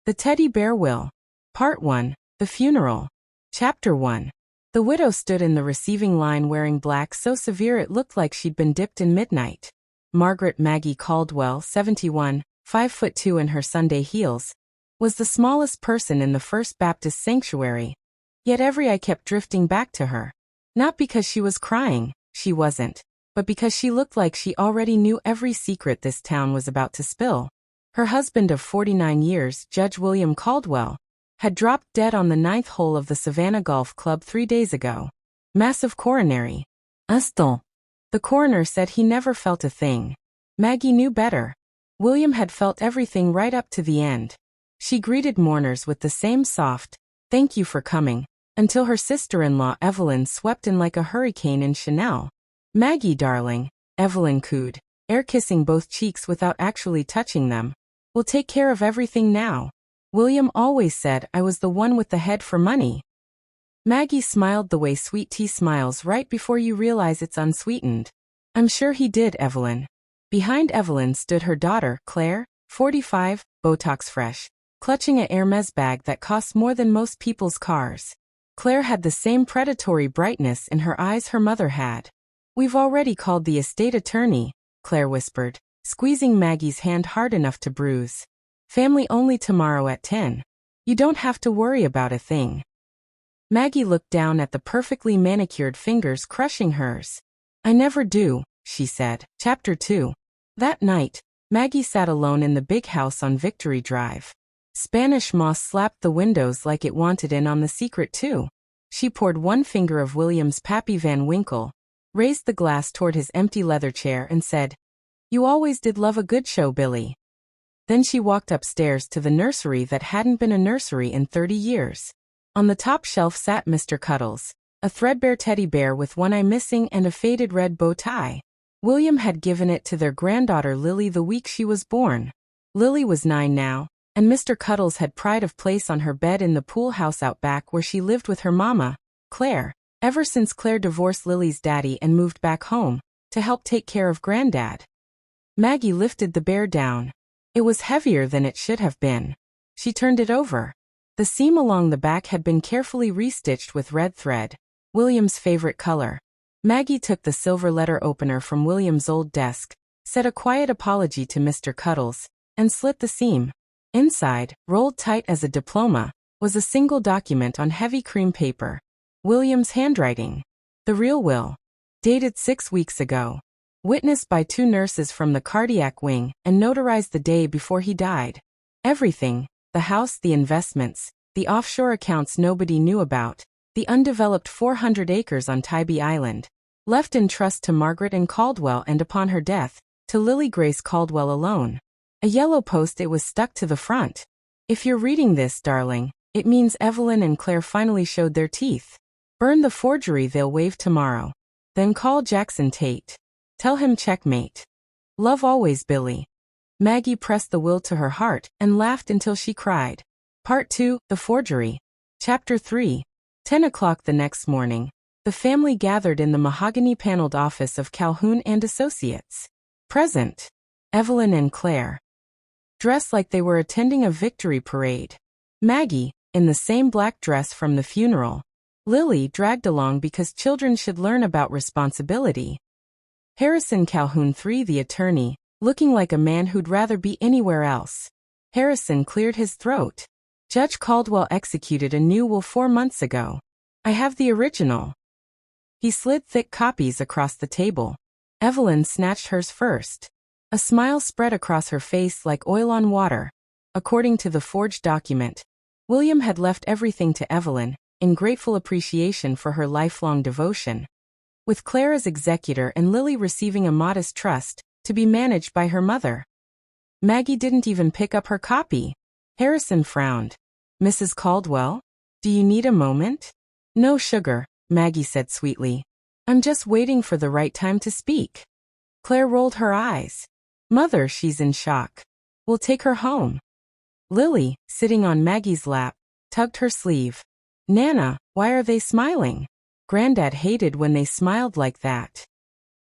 The Teddy Bear Will. Part 1. The Funeral. Chapter 1. The widow stood in the receiving line wearing black so severe it looked like she'd been dipped in midnight. Margaret Maggie Caldwell, 71, 5'2" in her Sunday heels, was the smallest person in the First Baptist Sanctuary. Yet every eye kept drifting back to her. Not because she was crying, she wasn't, but because she looked like she already knew every secret this town was about to spill. Her husband of 49 years, Judge William Caldwell, had dropped dead on the 9th hole of the Savannah Golf Club 3 days ago. Massive coronary. Aston. The coroner said he never felt a thing. Maggie knew better. William had felt everything right up to the end. She greeted mourners with the same soft, "Thank you for coming," until her sister-in-law Evelyn swept in like a hurricane in Chanel. "Maggie, darling," Evelyn cooed, air-kissing both cheeks without actually touching them. "We'll take care of everything now. William always said I was the one with the head for money." Maggie smiled the way sweet tea smiles right before you realize it's unsweetened. "I'm sure he did, Evelyn." Behind Evelyn stood her daughter, Claire, 45, Botox fresh, clutching a Hermes bag that costs more than most people's cars. Claire had the same predatory brightness in her eyes her mother had. "We've already called the estate attorney," Claire whispered, squeezing Maggie's hand hard enough to bruise. "Family only tomorrow at 10. You don't have to worry about a thing." Maggie looked down at the perfectly manicured fingers crushing hers. "I never do," she said. Chapter 2. That night, Maggie sat alone in the big house on Victory Drive. Spanish moss slapped the windows like it wanted in on the secret too. She poured one finger of William's Pappy Van Winkle, raised the glass toward his empty leather chair and said, "You always did love a good show, Billy." Then she walked upstairs to the nursery that hadn't been a nursery in 30 years. On the top shelf sat Mr. Cuddles, a threadbare teddy bear with one eye missing and a faded red bow tie. William had given it to their granddaughter Lily the week she was born. Lily was 9 now, and Mr. Cuddles had pride of place on her bed in the pool house out back where she lived with her mama, Claire, ever since Claire divorced Lily's daddy and moved back home to help take care of Granddad. Maggie lifted the bear down. It was heavier than it should have been. She turned it over. The seam along the back had been carefully restitched with red thread, William's favorite color. Maggie took the silver letter opener from William's old desk, said a quiet apology to Mr. Cuddles, and slit the seam. Inside, rolled tight as a diploma, was a single document on heavy cream paper. William's handwriting. The real will. Dated 6 weeks ago. Witnessed by 2 nurses from the cardiac wing and notarized the day before he died. Everything, the house, the investments, the offshore accounts nobody knew about, the undeveloped 400 acres on Tybee Island, left in trust to Margaret and Caldwell and upon her death, to Lily Grace Caldwell alone. A yellow post-it was stuck to the front. "If you're reading this, darling, it means Evelyn and Claire finally showed their teeth. Burn the forgery, they'll wave tomorrow. Then call Jackson Tate. Tell him checkmate. Love always, Billy." Maggie pressed the will to her heart and laughed until she cried. Part 2. The Forgery. Chapter 3. 10 o'clock the next morning, the family gathered in the mahogany-paneled office of Calhoun and Associates. Present. Evelyn and Claire. Dressed like they were attending a victory parade. Maggie, in the same black dress from the funeral. Lily dragged along because children should learn about responsibility. Harrison Calhoun III, the attorney, looking like a man who'd rather be anywhere else. Harrison cleared his throat. "Judge Caldwell executed a new will 4 months ago. I have the original." He slid thick copies across the table. Evelyn snatched hers first. A smile spread across her face like oil on water. According to the forged document, William had left everything to Evelyn, in grateful appreciation for her lifelong devotion. With Claire as executor and Lily receiving a modest trust, to be managed by her mother. Maggie didn't even pick up her copy. Harrison frowned. "Mrs. Caldwell, do you need a moment?" "No, sugar," Maggie said sweetly. "I'm just waiting for the right time to speak." Claire rolled her eyes. "Mother, she's in shock. We'll take her home." Lily, sitting on Maggie's lap, tugged her sleeve. "Nana, why are they smiling? Granddad hated when they smiled like that."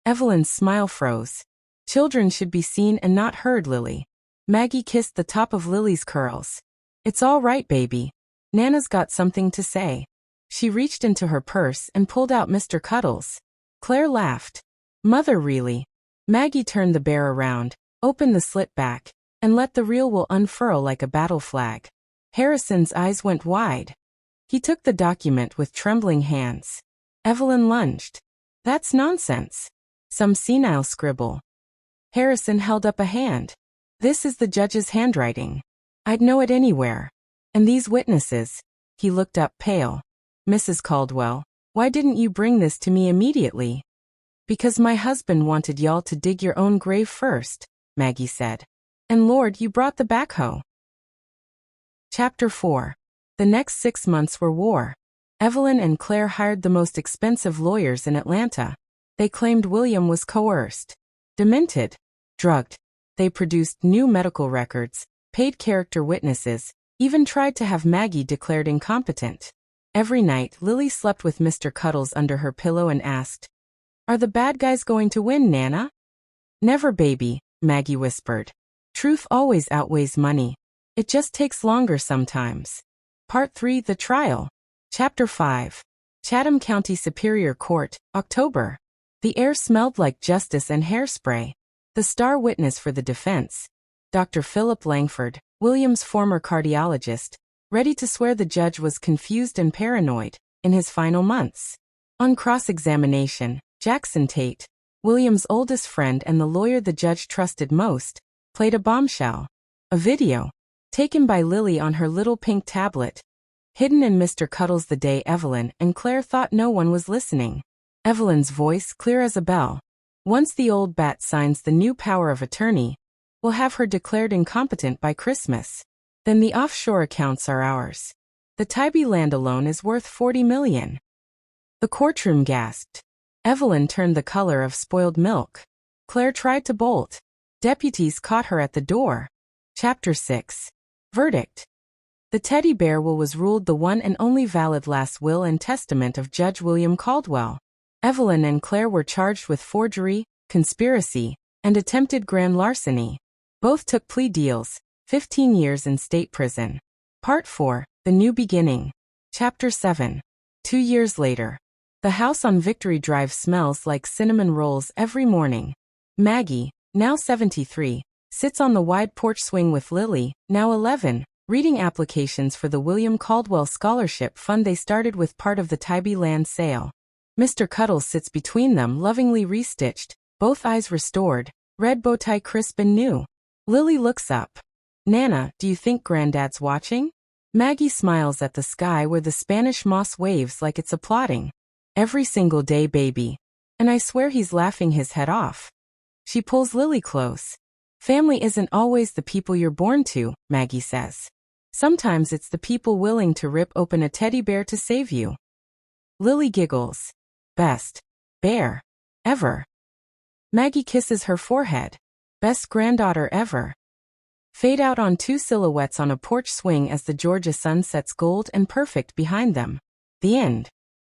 Evelyn's smile froze. "Children should be seen and not heard, Lily." Maggie kissed the top of Lily's curls. It's all right, baby. Nana's got something to say. She reached into her purse and pulled out Mr. Cuddles. Claire laughed. Mother, really? Maggie turned the bear around, opened the slit back, and let the real wool unfurl like a battle flag. Harrison's eyes went wide. He took the document with trembling hands. Evelyn lunged. That's nonsense. Some senile scribble. Harrison held up a hand. This is the judge's handwriting. I'd know it anywhere. And these witnesses. He looked up pale. Mrs. Caldwell, why didn't you bring this to me immediately? Because my husband wanted y'all to dig your own grave first, Maggie said. And Lord, you brought the backhoe. Chapter 4. The next 6 months were war. Evelyn and Claire hired the most expensive lawyers in Atlanta. They claimed William was coerced, demented, drugged. They produced new medical records, paid character witnesses, even tried to have Maggie declared incompetent. Every night, Lily slept with Mr. Cuddles under her pillow and asked, Are the bad guys going to win, Nana? Never, baby, Maggie whispered. Truth always outweighs money. It just takes longer sometimes. Part 3, The Trial. Chapter 5. Chatham County Superior Court, October. The air smelled like justice and hairspray. The star witness for the defense, Dr. Philip Langford, William's former cardiologist, ready to swear the judge was confused and paranoid in his final months. On cross-examination, Jackson Tate, William's oldest friend and the lawyer the judge trusted most, played a bombshell. A video, taken by Lily on her little pink tablet, hidden in Mr. Cuddles the day Evelyn and Claire thought no one was listening. Evelyn's voice clear as a bell. Once the old bat signs the new power of attorney, we'll have her declared incompetent by Christmas. Then the offshore accounts are ours. The Tybee land alone is worth $40 million. The courtroom gasped. Evelyn turned the color of spoiled milk. Claire tried to bolt. Deputies caught her at the door. Chapter 6. Verdict. The teddy bear will was ruled the one and only valid last will and testament of Judge William Caldwell. Evelyn and Claire were charged with forgery, conspiracy, and attempted grand larceny. Both took plea deals, 15 years in state prison. Part 4, The New Beginning. Chapter 7. 2 years later. The house on Victory Drive smells like cinnamon rolls every morning. Maggie, now 73, sits on the wide porch swing with Lily, now 11, reading applications for the William Caldwell Scholarship Fund they started with part of the Tybee land sale. Mr. Cuddles sits between them, lovingly restitched, both eyes restored, red bow tie crisp and new. Lily looks up. Nana, do you think Granddad's watching? Maggie smiles at the sky where the Spanish moss waves like it's applauding. Every single day, baby. And I swear he's laughing his head off. She pulls Lily close. Family isn't always the people you're born to, Maggie says. Sometimes it's the people willing to rip open a teddy bear to save you. Lily giggles. Best bear ever. Maggie kisses her forehead. Best granddaughter ever. Fade out on 2 silhouettes on a porch swing as the Georgia sun sets gold and perfect behind them. The end.